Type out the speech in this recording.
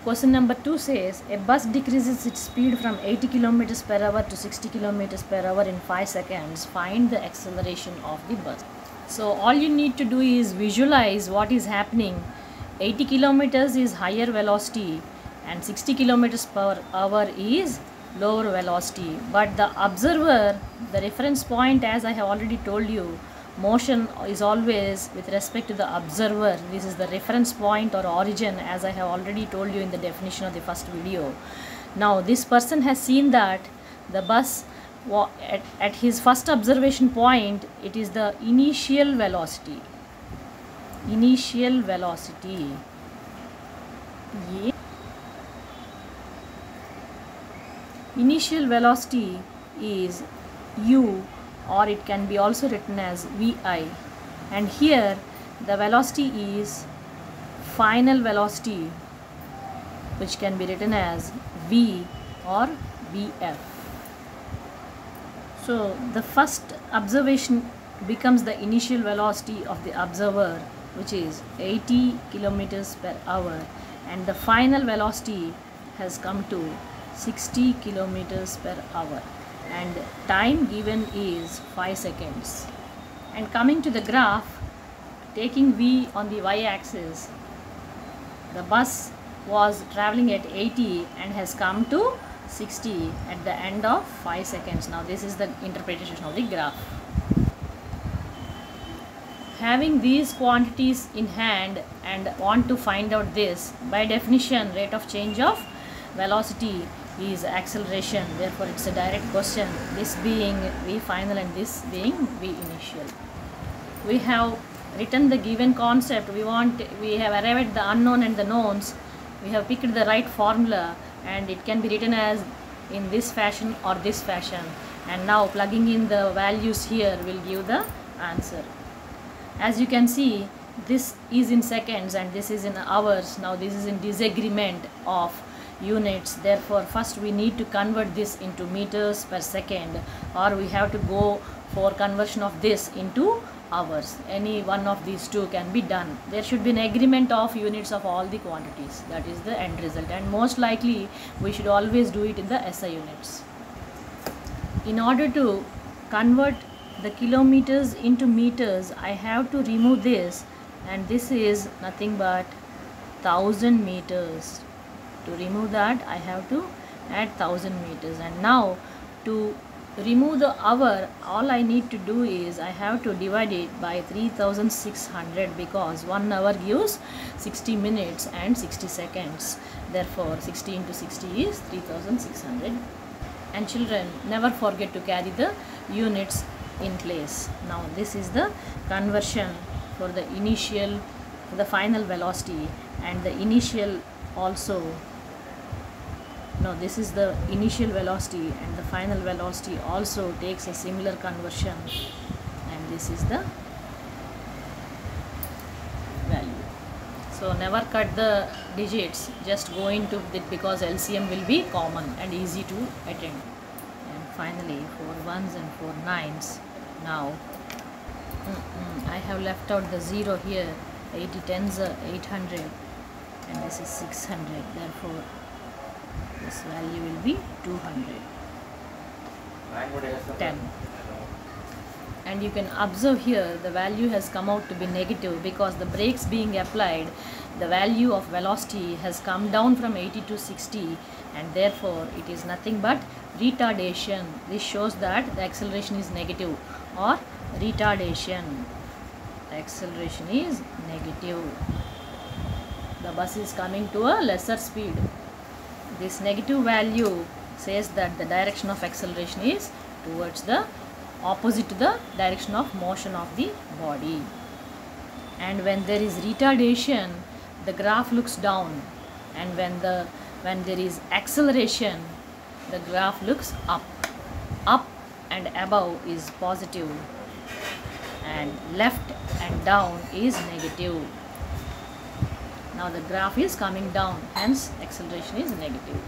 question number 2 says a bus decreases its speed from 80 kilometers per hour to 60 kilometers per hour in 5 seconds. Find the acceleration of the bus. So all you need to do is visualize what is happening. 80 kilometers is higher velocity and 60 kilometers per hour is lower velocity. But the observer, the reference point, as I have already told you, motion is always with respect to the observer. This is the reference point or origin, as I have already told you in the definition of the first video. Now this person has seen that the bus at his first observation point, it is the initial velocity. Initial velocity. Initial velocity is u, or it can be also written as vi, and here the velocity is final velocity, which can be written as v or vf. So the first observation becomes the initial velocity of the observer, which is 80 kilometers per hour, and the final velocity has come to 60 kilometers per hour, and time given is 5 seconds. And coming to the graph, taking v on the y-axis, the bus was traveling at 80 and has come to 60 at the end of 5 seconds. Now this is the interpretation of the graph. Having these quantities in hand and want to find out this, by definition rate of change of velocity is acceleration, therefore it's a direct question, this being v final and this being v initial. We have written the given concept, we have arrived at the unknown and the knowns, we have picked the right formula, and it can be written as in this fashion or this fashion, and now plugging in the values here will give the answer. As you can see, this is in seconds and this is in hours. Now this is in disagreement of units, therefore first we need to convert this into meters per second, or we have to go for conversion of this into hours. Any one of these two can be done. There should be an agreement of units of all the quantities. That is the end result, and most likely we should always do it in the SI units. In order to convert the kilometers into meters, I have to remove this, and this is nothing but 1000 meters. To remove that, I have to add 1000 meters, and now to remove the hour, all I need to do is I have to divide it by 3600, because 1 hour gives 60 minutes and 60 seconds. Therefore 60 into 60 is 3600. And children, never forget to carry the units in place. Now this is the conversion for the initial, the final velocity, and the initial also. No, this is the initial velocity, and the final velocity also takes a similar conversion, and this is the value. So never cut the digits, just go into it, because LCM will be common and easy to attend. And finally 4 1s and 4 9s. Now I have left out the 0 here. 80 10s are 800 and this is 600, therefore this value will be 210. And you can observe here the value has come out to be negative, because the brakes being applied, the value of velocity has come down from 80 to 60, and therefore it is nothing but retardation. This shows that the acceleration is negative, or retardation. The acceleration is negative. The bus is coming to a lesser speed. This negative value says that the direction of acceleration is towards the opposite to the direction of motion of the body. And when there is retardation, the graph looks down, and when there is acceleration, the graph looks up. Up and above is positive, and left and down is negative. Now the graph is coming down, hence acceleration is negative.